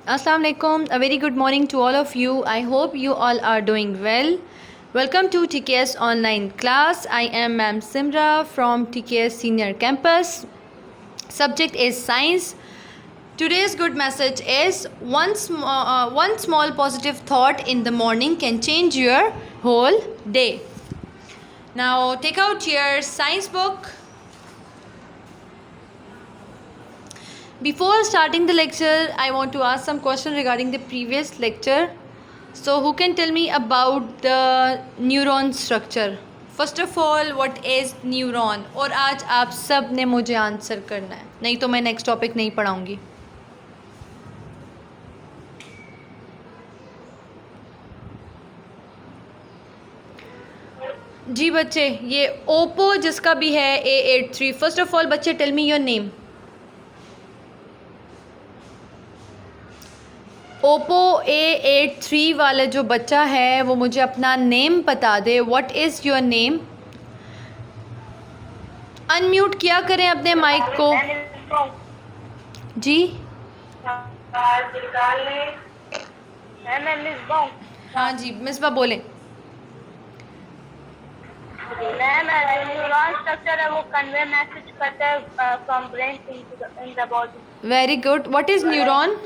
Assalamu alaikum. A very good morning to all of you. I hope you all are doing well. Welcome to TKS online class. I am Ma'am Simra from TKS Senior Campus. Subject is science. Today's good message is one small positive thought in the morning can change your whole day. Now take out your science book. Before starting the lecture, I want to ask some questions regarding the previous lecture. So who can tell me about the neuron structure? First of all, what is neuron? और आज आप सब ने मुझे answer करना है, नहीं तो मैं नेक्स्ट टॉपिक नहीं पढ़ाऊँगी. जी बच्चे, ये ओप्पो जिसका भी है A83. फर्स्ट ऑफ ऑल बच्चे tell me your name. Oppo A83 वाला जो बच्चा है वो मुझे अपना नेम बता दे. What is your name? Unmute किया करें अपने माइक को. जी हाँ जी मिसबा बोलें. मैम न्यूरॉन स्ट्रक्चर है वो कन्वे मैसेज करता है from brain in the body. Very good. What is neuron?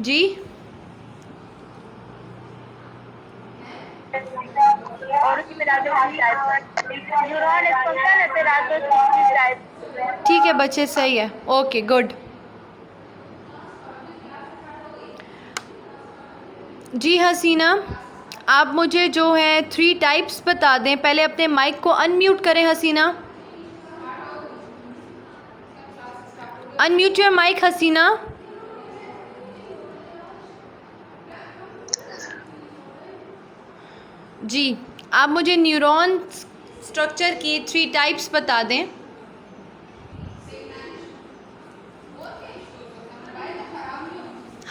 जी और उसमें न्यूरॉन एक फंक्शन है फिर आगे टाइप. ठीक है बच्चे, सही है. Okay good. जी हसीना, आप मुझे जो है 3 टाइप्स बता दें. पहले अपने माइक को अनम्यूट करें. हसीना, अनम्यूट योर माइक. हसीना, जी आप मुझे न्यूरॉन स्ट्रक्चर की 3 टाइप्स बता दें.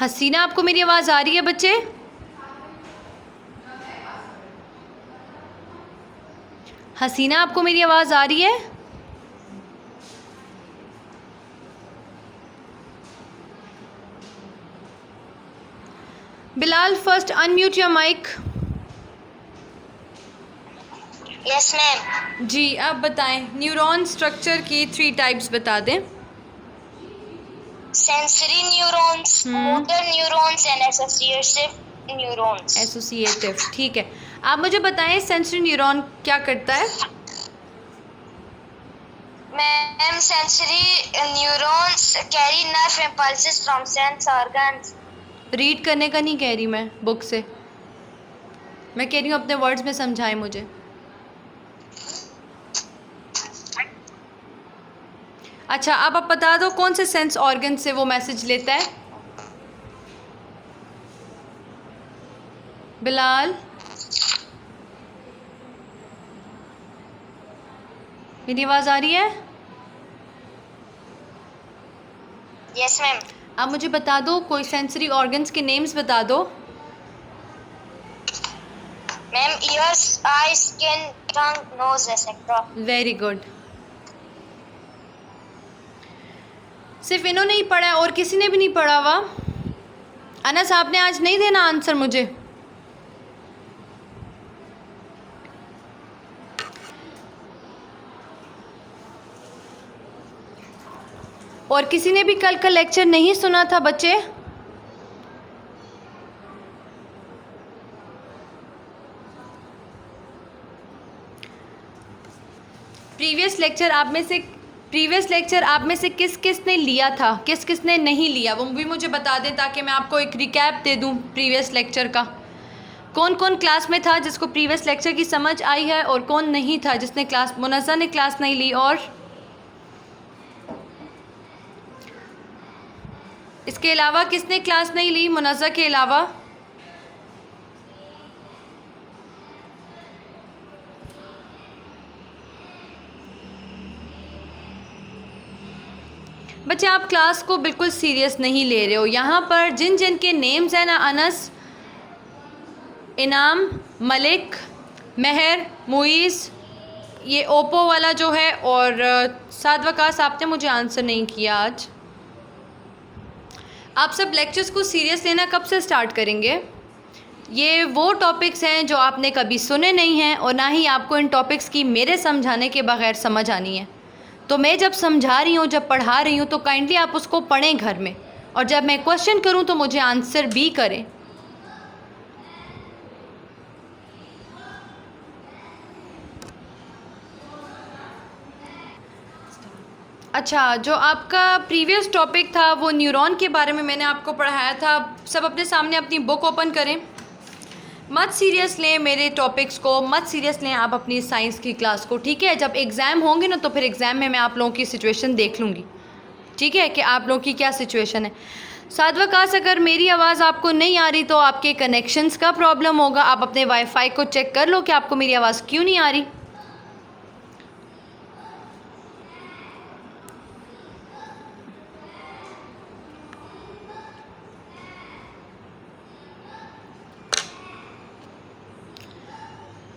हसीना, आपको मेरी आवाज़ आ रही है बच्चे? हसीना, आपको मेरी आवाज़ आ रही है? Bilal, first unmute your mic. Yes ma'am. जी आप बताएं, न्यूरॉन स्ट्रक्चर की 3 टाइप्स बता दें. Sensory neurons, motor neurons and associative neurons. Associative, ठीक है. आप मुझे बताएं सेंसरी न्यूरॉन क्या करता है? Ma'am sensory neurons carry nerve impulses from sense organs. Read करने का नहीं कह रही मैं बुक से, मैं कह रही हूँ अपने वर्ड्स में समझाएं मुझे. अच्छा, अब आप बता दो कौन से सेंस ऑर्गन से वो मैसेज लेता है. बिलाल, मेरी आवाज़ आ रही है? Yes ma'am. आप मुझे बता दो कोई सेंसरी ऑर्गन्स के नेम्स बता दो. मैम ईयर्स, आईज, स्किन, टंग, नोज एटसेट्रा. Very good. सिर्फ इन्होंने ही पढ़ा है और किसी ने भी नहीं पढ़ा हुआ? अनस, आपने आज नहीं देना आंसर मुझे? और किसी ने भी कल का लेक्चर नहीं सुना था बच्चे? प्रीवियस लेक्चर आप में से किस किस ने लिया था, किस किस ने नहीं लिया, वो भी मुझे बता दें ताकि मैं आपको एक रिकैप दे दूं प्रीवियस लेक्चर का. कौन कौन क्लास में था जिसको प्रीवियस लेक्चर की समझ आई है और कौन नहीं था जिसने क्लास, मुनज़्ज़ा ने क्लास नहीं ली. और इसके अलावा किसने क्लास नहीं ली मुनज़्ज़ा के अलावा? बच्चे आप क्लास को बिल्कुल सीरियस नहीं ले रहे हो. यहाँ पर जिन जिन के नेम्स हैं ना, अनस, इनाम, मलिक, महर, मुईज़, ये ओप्पो वाला जो है, और साद वकास आपने मुझे आंसर नहीं किया आज। आप सब लेक्चर्स को सीरियस लेना कब से स्टार्ट करेंगे? ये वो टॉपिक्स हैं जो आपने कभी सुने नहीं हैं और ना ही आपको इन टॉपिक्स की मेरे समझाने के बगैर समझ आनी है। तो मैं जब समझा रही हूँ, जब पढ़ा रही हूँ, तो काइंडली आप उसको पढ़ें घर में, और जब मैं क्वेश्चन करूँ तो मुझे आंसर भी करें। अच्छा, जो आपका प्रीवियस टॉपिक था वो न्यूरॉन के बारे में मैंने आपको पढ़ाया था। सब अपने सामने अपनी बुक ओपन करें, मत सीरियस लें मेरे टॉपिक्स को, मत सीरियस लें आप अपनी साइंस की क्लास को, ठीक है? जब एग्ज़ाम होंगे ना तो फिर एग्ज़ाम में मैं आप लोगों की सिचुएशन देख लूँगी, ठीक है, कि आप लोगों की क्या सिचुएशन है। साद वकास, अगर मेरी आवाज़ आपको नहीं आ रही तो आपके कनेक्शंस का प्रॉब्लम होगा। आप अपने वाईफाई को चेक कर लो कि आपको मेरी आवाज़ क्यों नहीं आ रही।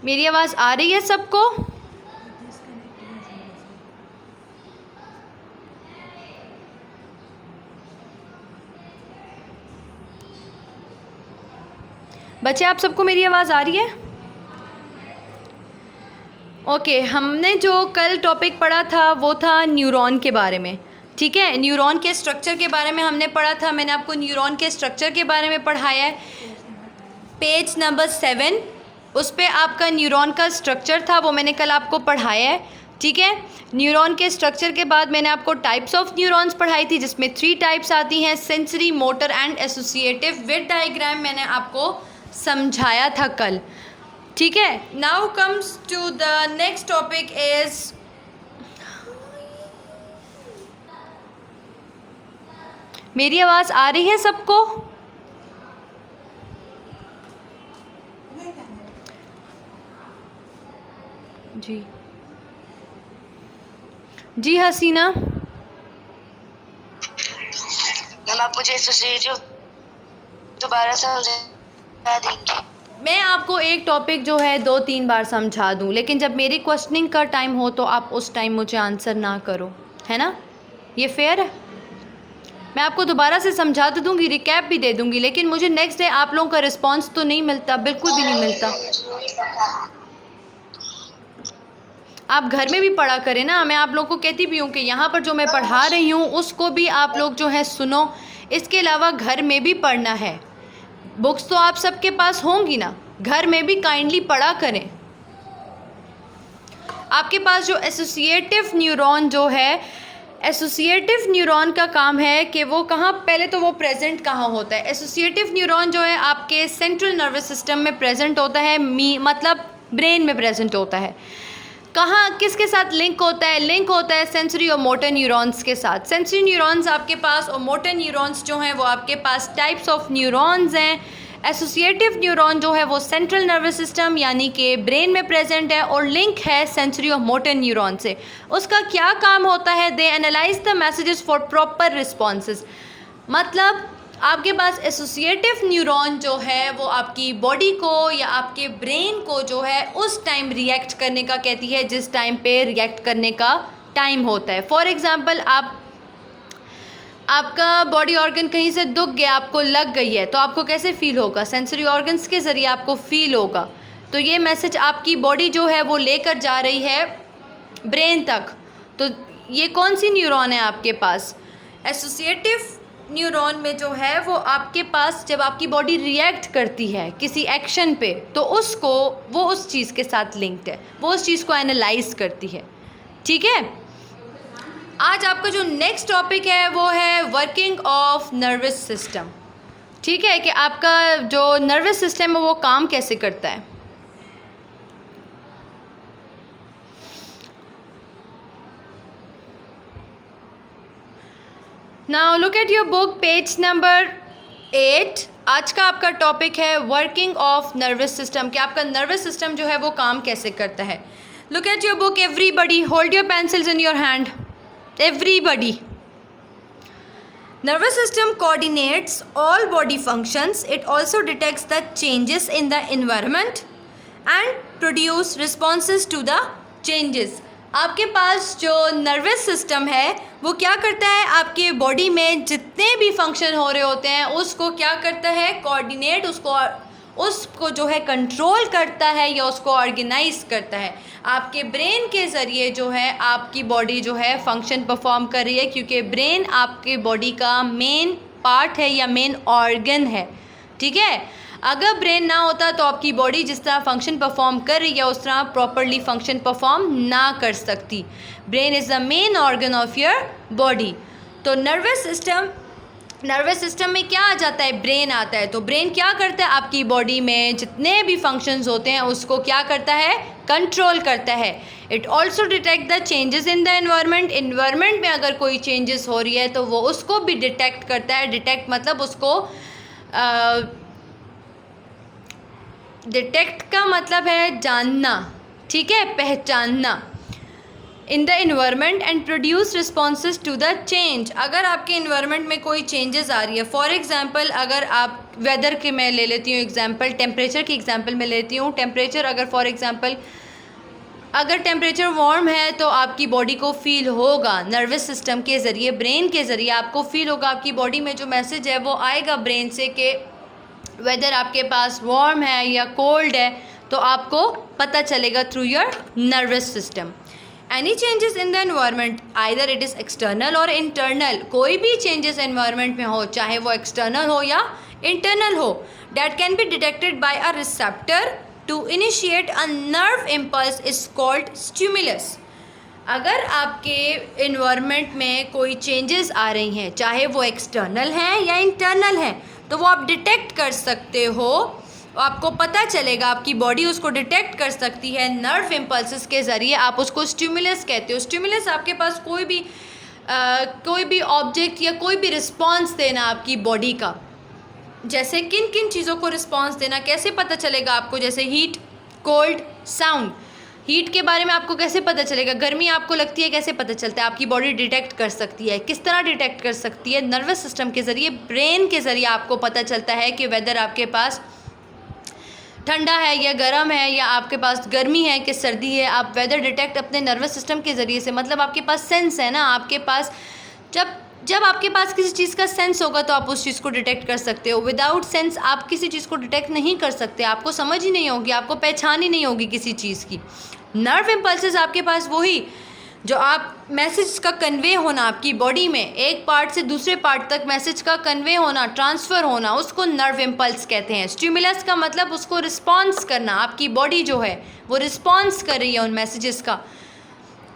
मेरी आवाज़ आ रही है सबको? बच्चे, आप सबको मेरी आवाज़ आ रही है? ओके, हमने जो कल टॉपिक पढ़ा था वो था न्यूरॉन के बारे में, ठीक है? न्यूरॉन के स्ट्रक्चर के बारे में हमने पढ़ा था। मैंने आपको न्यूरॉन के स्ट्रक्चर के बारे में पढ़ाया है, पेज नंबर 7। उस पे आपका न्यूरॉन का स्ट्रक्चर था, वो मैंने कल आपको पढ़ाया है, ठीक है? न्यूरॉन के स्ट्रक्चर के बाद मैंने आपको टाइप्स ऑफ न्यूरॉन्स पढ़ाई थी, जिसमें 3 टाइप्स आती हैं, sensory, motor and associative. With diagram मैंने आपको समझाया था कल, ठीक है? Now comes to the next topic is मेरी आवाज़ आ रही है सबको? जी जी हसीना मैम, आप मुझे एसोसिएटिव दोबारा समझा देंगे? मैं आपको एक टॉपिक जो है 2-3 बार समझा दूं, लेकिन जब मेरी क्वेश्चनिंग का टाइम हो तो आप उस टाइम मुझे आंसर ना करो, है ना? ये फेयर है? मैं आपको दोबारा से समझा तो दूंगी, रिकैप भी दे दूंगी, लेकिन मुझे नेक्स्ट डे आप लोगों का रिस्पांस तो नहीं मिलता, बिल्कुल भी नहीं मिलता। आप घर में भी पढ़ा करें ना। मैं आप लोगों को कहती भी हूँ कि यहाँ पर जो मैं पढ़ा रही हूँ उसको भी आप लोग जो है सुनो। इसके अलावा घर में भी पढ़ना है। बुक्स तो आप सबके पास होंगी ना, घर में भी काइंडली पढ़ा करें। आपके पास जो एसोसिएटिव न्यूरॉन जो है, एसोसिएटिव न्यूरॉन का काम है कि वो कहाँ, पहले तो वो प्रेजेंट कहाँ होता है। एसोसिएटिव न्यूरॉन जो है आपके सेंट्रल नर्वस सिस्टम में प्रेजेंट होता है, मतलब ब्रेन में प्रेजेंट होता है। कहाँ, किसके साथ लिंक होता है? लिंक होता है सेंसरी और मोटर न्यूरॉन्स के साथ। सेंसरी न्यूरॉन्स आपके पास और मोटर न्यूरॉन्स जो हैं वो आपके पास टाइप्स ऑफ न्यूरॉन्स हैं। एसोसिएटिव न्यूरॉन जो है वो सेंट्रल नर्वस सिस्टम यानी कि ब्रेन में प्रेजेंट है और लिंक है सेंसरी और मोटर न्यूरॉन से। उसका क्या काम होता है? They analyse the messages for proper responses. मतलब आपके पास एसोसिएटिव न्यूरॉन जो है वो आपकी बॉडी को या आपके ब्रेन को जो है उस टाइम रिएक्ट करने का कहती है जिस टाइम पे रिएक्ट करने का टाइम होता है। फॉर एग्ज़ाम्पल, आपका बॉडी ऑर्गन कहीं से दुख गया, आपको लग गई है, तो आपको कैसे फील होगा? सेंसरी ऑर्गन्स के ज़रिए आपको फील होगा। तो ये मैसेज आपकी बॉडी जो है वो लेकर जा रही है ब्रेन तक। तो ये कौन सी न्यूरॉन है आपके पास? एसोसिएटिव न्यूरॉन में जो है वो आपके पास जब आपकी बॉडी रिएक्ट करती है किसी एक्शन पे तो वो उस चीज़ के साथ लिंक्ड है, वो उस चीज़ को एनालाइज करती है, ठीक है? आज आपका जो नेक्स्ट टॉपिक है वो है वर्किंग ऑफ नर्वस सिस्टम, ठीक है? कि आपका जो नर्वस सिस्टम है वो काम कैसे करता है। Now look at your book, page number 8। आज का आपका टॉपिक है वर्किंग ऑफ नर्वस सिस्टम, कि आपका नर्वस सिस्टम जो है वो काम कैसे करता है। Look at your book everybody, hold your pencils in your hand, everybody. Nervous system coordinates all body functions. It also detects the changes in the environment and produce responses to the changes. आपके पास जो nervous system है वो क्या करता है, आपके body में जितने भी फंक्शन हो रहे होते हैं उसको क्या करता है, कोऑर्डिनेट, उसको जो है कंट्रोल करता है या उसको ऑर्गेनाइज करता है। आपके ब्रेन के ज़रिए जो है आपकी बॉडी जो है फंक्शन परफॉर्म कर रही है, क्योंकि ब्रेन आपके बॉडी का मेन पार्ट है या मेन ऑर्गन है। ठीक है, अगर ब्रेन ना होता तो आपकी बॉडी जिस तरह फंक्शन परफॉर्म कर रही है उस तरह प्रॉपरली फंक्शन परफॉर्म ना कर सकती। Brain is the main organ of your body. तो नर्वस सिस्टम में क्या आ जाता है, ब्रेन आता है। तो ब्रेन क्या करता है, आपकी बॉडी में जितने भी फंक्शंस होते हैं उसको क्या करता है, कंट्रोल करता है। It also detect the changes in the environment में अगर कोई चेंजेस हो रही है तो वो उसको भी डिटेक्ट करता है। डिटेक्ट मतलब उसको डिटेक्ट का मतलब है जानना, ठीक है, पहचानना। In the environment and produce responses to the change. अगर आपके इन्वायरमेंट में कोई चेंजेस आ रही है, फॉर एग्जांपल अगर आप वेदर के मैं ले लेती हूँ एग्जांपल, टेम्परेचर की एग्जांपल मैं लेती हूँ। टेम्परेचर अगर फॉर एग्जांपल अगर टेम्परेचर वार्म है तो आपकी बॉडी को फील होगा, नर्वस सिस्टम के ज़रिए, ब्रेन के ज़रिए आपको फील होगा। आपकी बॉडी में जो मैसेज है वो आएगा ब्रेन से कि वेदर आपके पास वार्म है या कोल्ड है, तो आपको पता चलेगा through your nervous system. Any changes in the environment either it is external और इंटरनल, कोई भी चेंजेस एनवायरनमेंट में हो, चाहे वो एक्सटर्नल हो या इंटरनल हो, that can be detected by a receptor to initiate a nerve impulse is called stimulus. अगर आपके इन्वायरमेंट में कोई चेंजेस आ रही हैं, चाहे वो एक्सटर्नल हैं या इंटरनल हैं, तो वो आप डिटेक्ट कर सकते हो, आपको पता चलेगा, आपकी बॉडी उसको डिटेक्ट कर सकती है नर्व इम्पल्सेस के ज़रिए। आप उसको स्टिमुलस कहते हो। स्टिमुलस आपके पास कोई भी ऑब्जेक्ट या कोई भी रिस्पॉन्स देना आपकी बॉडी का, जैसे किन किन चीज़ों को रिस्पॉन्स देना, कैसे पता चलेगा आपको, जैसे हीट, कोल्ड, साउंड। हीट के बारे में आपको कैसे पता चलेगा, गर्मी आपको लगती है, कैसे पता चलता है, आपकी बॉडी डिटेक्ट कर सकती है। किस तरह डिटेक्ट कर सकती है, नर्वस सिस्टम के ज़रिए, ब्रेन के ज़रिए आपको पता चलता है कि वेदर आपके पास ठंडा है या गर्म है, या आपके पास गर्मी है कि सर्दी है। आप वेदर डिटेक्ट अपने नर्वस सिस्टम के ज़रिए से, मतलब आपके पास सेंस है ना, आपके पास जब आपके पास किसी चीज़ का सेंस होगा तो आप उस चीज़ को डिटेक्ट कर सकते हो। विदाउट सेंस आप किसी चीज़ को डिटेक्ट नहीं कर सकते, आपको समझ ही नहीं होगी, आपको पहचान ही नहीं होगी किसी चीज़ की। नर्व इम्पल्सेस आपके पास वही जो आप मैसेज का कन्वे होना आपकी बॉडी में, एक पार्ट से दूसरे पार्ट तक मैसेज का कन्वे होना, ट्रांसफ़र होना, उसको नर्व इम्पल्स कहते हैं। स्टिमुलस का मतलब उसको रिस्पॉन्स करना, आपकी बॉडी जो है वो रिस्पॉन्स कर रही है उन मैसेजेस का।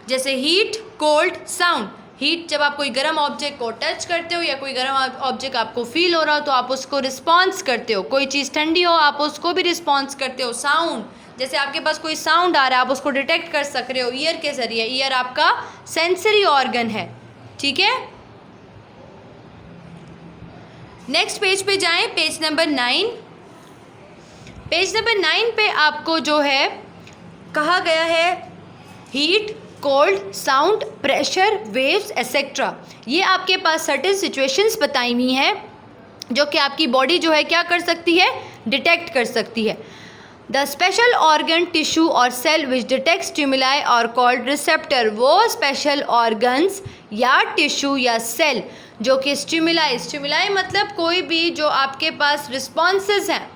जैसे हीट, कोल्ड, साउंड। हीट जब आप कोई गर्म ऑब्जेक्ट को टच करते हो या कोई गर्म ऑब्जेक्ट आपको फील हो रहा हो तो आप उसको रिस्पॉन्स करते हो। कोई चीज़ ठंडी हो आप उसको भी रिस्पॉन्स करते हो। साउंड, जैसे आपके पास कोई साउंड आ रहा है आप उसको डिटेक्ट कर सक रहे हो ईयर के ज़रिए। ईयर आपका सेंसरी ऑर्गन है, ठीक है। नेक्स्ट पेज पे जाएं, पेज नंबर 9। पेज नंबर 9 पे आपको जो है कहा गया है heat, cold, sound, pressure, waves etcetera. ये आपके पास सर्टेन सिचुएशंस बताई हुई हैं जो कि आपकी बॉडी जो है क्या कर सकती है, डिटेक्ट कर सकती है। द स्पेशल ऑर्गन, टिश्यू और सेल विच डिटेक्ट स्टिमुलाई और कॉल्ड रिसेप्टर। वो स्पेशल ऑर्गन्स या टिश्यू या सेल जो कि स्टिमुलाई मतलब कोई भी जो आपके पास रिस्पॉन्सेज हैं,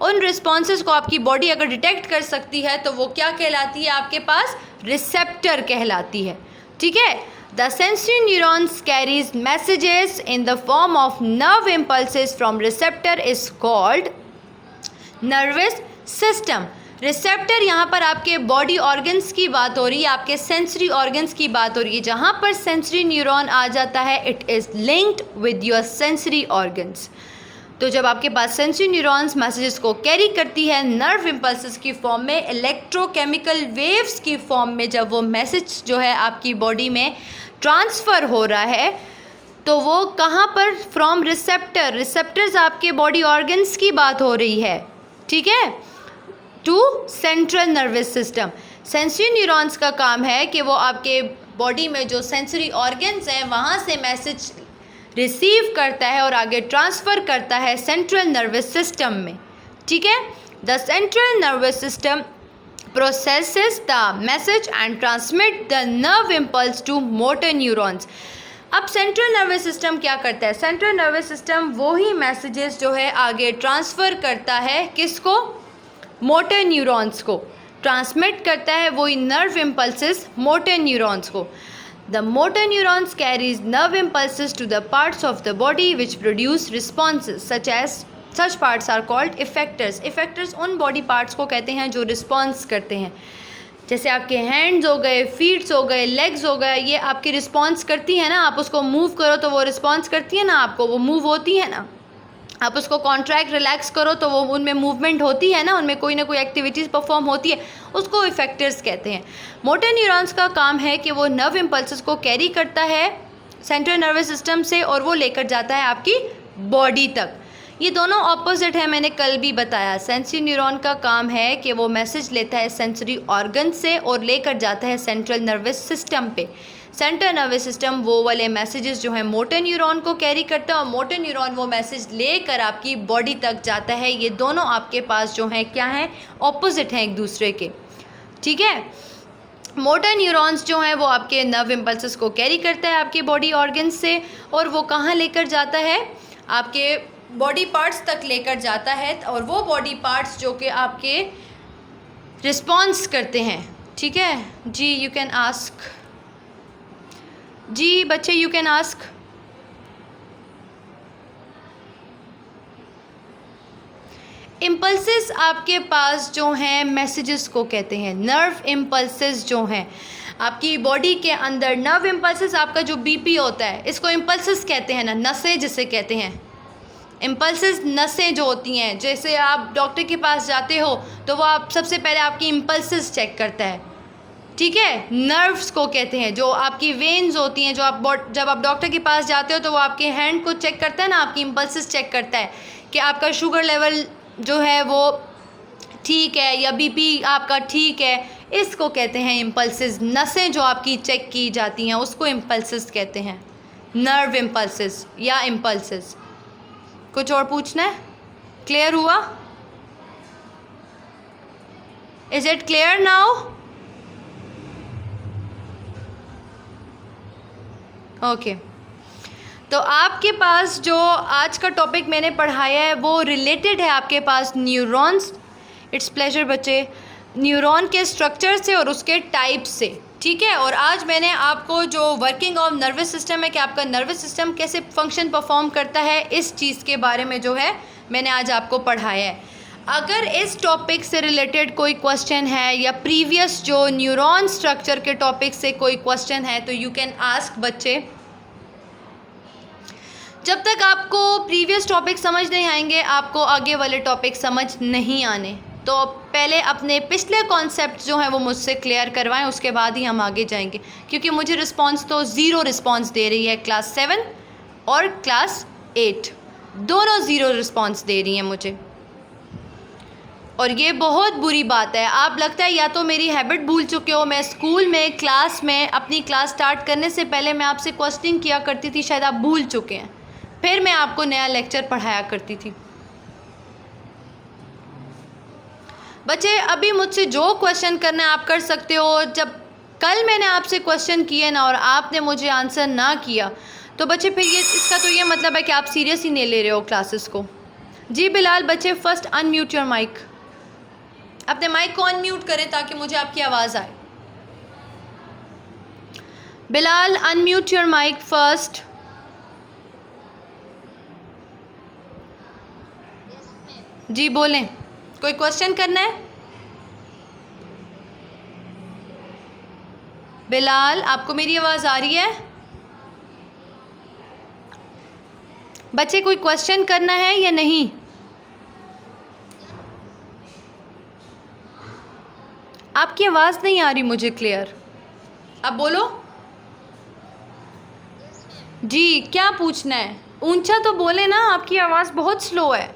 उन रिस्पॉन्सेज को आपकी बॉडी अगर डिटेक्ट कर सकती है तो वो क्या कहलाती है, आपके पास रिसेप्टर कहलाती है, ठीक है। The sensory neurons carries messages in the form of nerve impulses from receptor is called nervous system. Receptor यहाँ पर आपके बॉडी ऑर्गन्स की बात हो रही है, आपके सेंसरी ऑर्गन्स की बात हो रही है। जहाँ पर सेंसरी न्यूरॉन आ जाता है it is linked with your sensory organs. तो जब आपके पास सेंसरी न्यूरॉन्स मैसेजेस को कैरी करती है नर्व इम्पल्सेस की फॉर्म में, इलेक्ट्रोकेमिकल वेव्स की फॉर्म में, जब वो मैसेज जो है आपकी बॉडी में ट्रांसफ़र हो रहा है तो वो कहाँ पर, फ्रॉम रिसेप्टर। रिसेप्टर्स आपके बॉडी ऑर्गन्स की बात हो रही है, ठीक है, to central nervous system. Sensory neurons का काम है कि वो आपके बॉडी में जो सेंसरी ऑर्गन्स हैं वहाँ से मैसेज रिसीव करता है और आगे ट्रांसफ़र करता है सेंट्रल नर्वस सिस्टम में, ठीक है। The central nervous system processes the message and transmit the nerve impulse to motor neurons. अब सेंट्रल नर्वस सिस्टम क्या करता है? सेंट्रल नर्वस सिस्टम वही मैसेजेस जो है आगे ट्रांसफ़र करता है, किसको? मोटर न्यूरॉन्स को ट्रांसमिट करता है, वही नर्व इम्पल्सेस मोटर न्यूरॉन्स को. The motor neurons carries nerve impulses to the parts of the body which produce responses such parts are called effectors. Effectors उन body parts को कहते हैं जो response करते हैं. जैसे आपके हैंड्स हो गए, फीट्स हो गए, लेग्स हो गए, ये आपकी रिस्पॉन्स करती है ना. आप उसको मूव करो तो वो रिस्पॉन्स करती है ना, आपको वो मूव होती है ना. आप उसको कॉन्ट्रैक्ट रिलैक्स करो तो वो उनमें मूवमेंट होती है ना, उनमें कोई ना कोई एक्टिविटीज़ परफॉर्म होती है, उसको इफेक्टर्स कहते हैं. मोटर न्यूरॉन्स का काम है कि वो नर्व इम्पल्सेस को कैरी करता है सेंट्रल नर्वस सिस्टम से और वो लेकर जाता है आपकी बॉडी तक. ये दोनों ऑपोजिट है, मैंने कल भी बताया. सेंसरी न्यूरॉन का काम है कि वो मैसेज लेता है सेंसरी ऑर्गन से और लेकर जाता है सेंट्रल नर्वस सिस्टम पे. सेंट्रल नर्वस सिस्टम वो वाले मैसेजेस जो हैं मोटर न्यूरॉन को कैरी करता है और मोटर न्यूरॉन वो मैसेज लेकर आपकी बॉडी तक जाता है. ये दोनों आपके पास जो हैं क्या हैं? ऑपोजिट हैं एक दूसरे के. ठीक है. मोटर न्यूरॉन्स जो हैं वो आपके नर्व इम्पल्सेस को कैरी करता है आपके बॉडी ऑर्गन्स से और वो कहाँ लेकर जाता है? आपके बॉडी पार्ट्स तक लेकर जाता है और वो बॉडी पार्ट्स जो कि आपके रिस्पॉन्स करते हैं. ठीक है जी. You can ask. जी बच्चे यू कैन आस्क. इम्पल्सेस आपके पास जो हैं मैसेजेस को कहते हैं. नर्व इम्पल्सेस जो हैं आपकी बॉडी के अंदर, नर्व इम्पल्सेस आपका जो बीपी होता है इसको इम्पल्सेस कहते हैं ना, नसें जिसे कहते हैं. इम्पल्सेस नसें जो होती हैं, जैसे आप डॉक्टर के पास जाते हो तो वो आप सबसे पहले आपकी इम्पल्सेस चेक करता है. ठीक है. नर्व्स को कहते हैं. जो आपकी वेन्स होती हैं, जो आप जब आप डॉक्टर के पास जाते हो तो वो आपके हैंड को चेक करता है ना, आपकी इम्पल्सेस चेक करता है कि आपका शुगर लेवल जो है वो ठीक है या बीपी आपका ठीक है. इसको कहते हैं इम्पल्सेस. नसें जो आपकी चेक की जाती हैं उसको इम्पल्सेस कहते हैं. नर्व इम्पल्सेस या इम्पल्सेस. कुछ और पूछना है? क्लियर हुआ? Is it clear now? Okay. तो आपके पास जो आज का टॉपिक मैंने पढ़ाया है वो रिलेटेड है आपके पास न्यूरॉन्स. इट्स प्लेजर बच्चे. न्यूरॉन के स्ट्रक्चर से और उसके टाइप से. ठीक है. और आज मैंने आपको जो वर्किंग ऑफ नर्वस सिस्टम है कि आपका नर्वस सिस्टम कैसे फंक्शन परफॉर्म करता है, इस चीज़ के बारे में जो है मैंने आज आपको पढ़ाया है. अगर इस टॉपिक से रिलेटेड कोई क्वेश्चन है या प्रीवियस जो न्यूरॉन स्ट्रक्चर के टॉपिक से कोई क्वेश्चन है तो यू कैन आस्क बच्चे. जब तक आपको प्रीवियस टॉपिक समझ नहीं आएंगे आपको आगे वाले टॉपिक समझ नहीं आने. तो पहले अपने पिछले कॉन्सेप्ट जो हैं वो मुझसे क्लियर करवाएं, उसके बाद ही हम आगे जाएंगे. क्योंकि मुझे रिस्पांस तो ज़ीरो रिस्पांस दे रही है क्लास 7 और क्लास 8, दोनों ज़ीरो रिस्पांस दे रही हैं मुझे. और ये बहुत बुरी बात है. आप लगता है या तो मेरी हैबिट भूल चुके हो. मैं स्कूल में क्लास में अपनी क्लास स्टार्ट करने से पहले मैं आपसे क्वेश्चनिंग किया करती थी, शायद आप भूल चुके हैं. फिर मैं आपको नया लेक्चर पढ़ाया करती थी. बच्चे अभी मुझसे जो क्वेश्चन करना है आप कर सकते हो. जब कल मैंने आपसे क्वेश्चन किए ना और आपने मुझे आंसर ना किया तो बच्चे फिर ये इसका तो ये मतलब है कि आप सीरियस ही नहीं ले रहे हो क्लासेस को. जी बिलाल बच्चे फर्स्ट अनम्यूट योर माइक. अपने माइक को अनम्यूट करें ताकि मुझे आपकी आवाज़ आए. Bilal unmute your mic first. जी बोलें. कोई क्वेश्चन करना है? बिलाल आपको मेरी आवाज़ आ रही है? बच्चे कोई क्वेश्चन करना है या नहीं? आपकी आवाज़ नहीं आ रही मुझे क्लियर. अब बोलो. जी क्या पूछना है? ऊंचा तो बोले ना, आपकी आवाज़ बहुत स्लो है.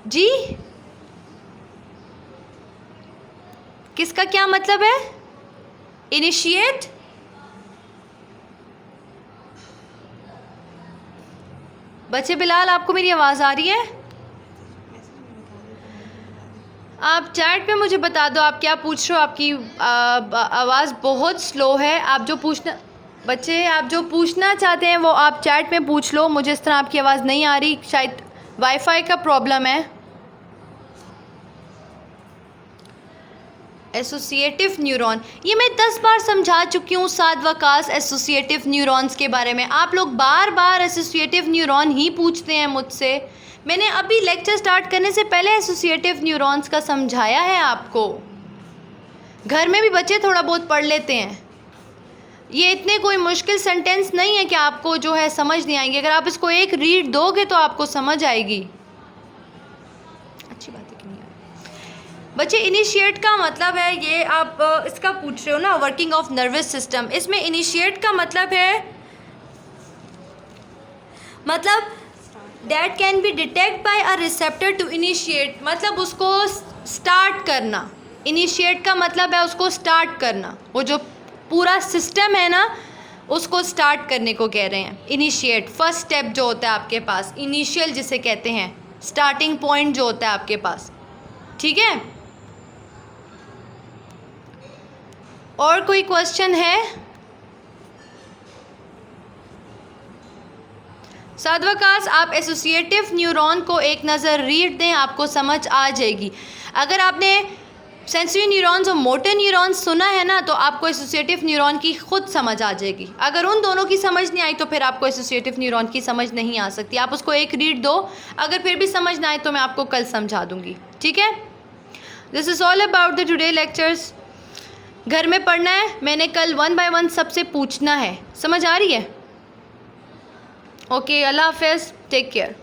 जी किसका क्या मतलब है? इनिशिएट. बच्चे बिलाल आपको मेरी आवाज़ आ रही है? आप चैट पे मुझे बता दो आप क्या पूछ रहे हो। आपकी आवाज़ बहुत स्लो है। आप जो पूछना बच्चे आप जो पूछना चाहते हैं वो आप चैट में पूछ लो। मुझे इस तरह आपकी आवाज़ नहीं आ रही, शायद वाईफाई का प्रॉब्लम है। एसोसिएटिव न्यूरॉन, ये मैं 10 बार समझा चुकी हूँ साद वकास एसोसिएटिव न्यूरॉन्स के बारे में। आप लोग बार बार एसोसिएटिव न्यूरॉन ही पूछते हैं मुझसे। मैंने अभी लेक्चर स्टार्ट करने से पहले एसोसिएटिव न्यूरॉन्स का समझाया है आपको। घर में भी बच्चे थोड़ा बहुत पढ़ लेते हैं। ये इतने कोई मुश्किल सेंटेंस नहीं है कि आपको जो है समझ नहीं आएंगे। अगर आप इसको एक रीड दोगे तो आपको समझ आएगी। अच्छी बात है कि नहीं आएगी। बच्चे इनिशिएट का मतलब है, ये आप इसका पूछ रहे हो ना, वर्किंग ऑफ नर्वस सिस्टम। इसमें इनिशिएट का मतलब है that can be detect by a receptor to initiate, मतलब उसको स्टार्ट करना। इनिशिएट का मतलब है उसको स्टार्ट करना। वो जो पूरा सिस्टम है ना उसको स्टार्ट करने को कह रहे हैं इनिशिएट। फर्स्ट स्टेप जो होता है आपके पास, इनिशियल जिसे कहते हैं, स्टार्टिंग पॉइंट जो होता है आपके पास। ठीक है, और कोई क्वेश्चन है? साधवकाश आप एसोसिएटिव न्यूरॉन को एक नज़र रीड दें, आपको समझ आ जाएगी। अगर आपने सेंसरी न्यूरॉन्स और मोटर न्यूरॉन्स सुना है ना तो आपको एसोसिएटिव न्यूरॉन की खुद समझ आ जाएगी। अगर उन दोनों की समझ नहीं आई तो फिर आपको एसोसिएटिव न्यूरॉन की समझ नहीं आ सकती। आप उसको एक रीड दो, अगर फिर भी समझ ना आए तो मैं आपको कल समझा दूँगी। ठीक है, this is all about the today lectures. घर में पढ़ना है, मैंने कल 1 बाय 1 सबसे पूछना है। समझ आ रही है? ओके, अल्लाह हाफ़िज़, टेक केयर।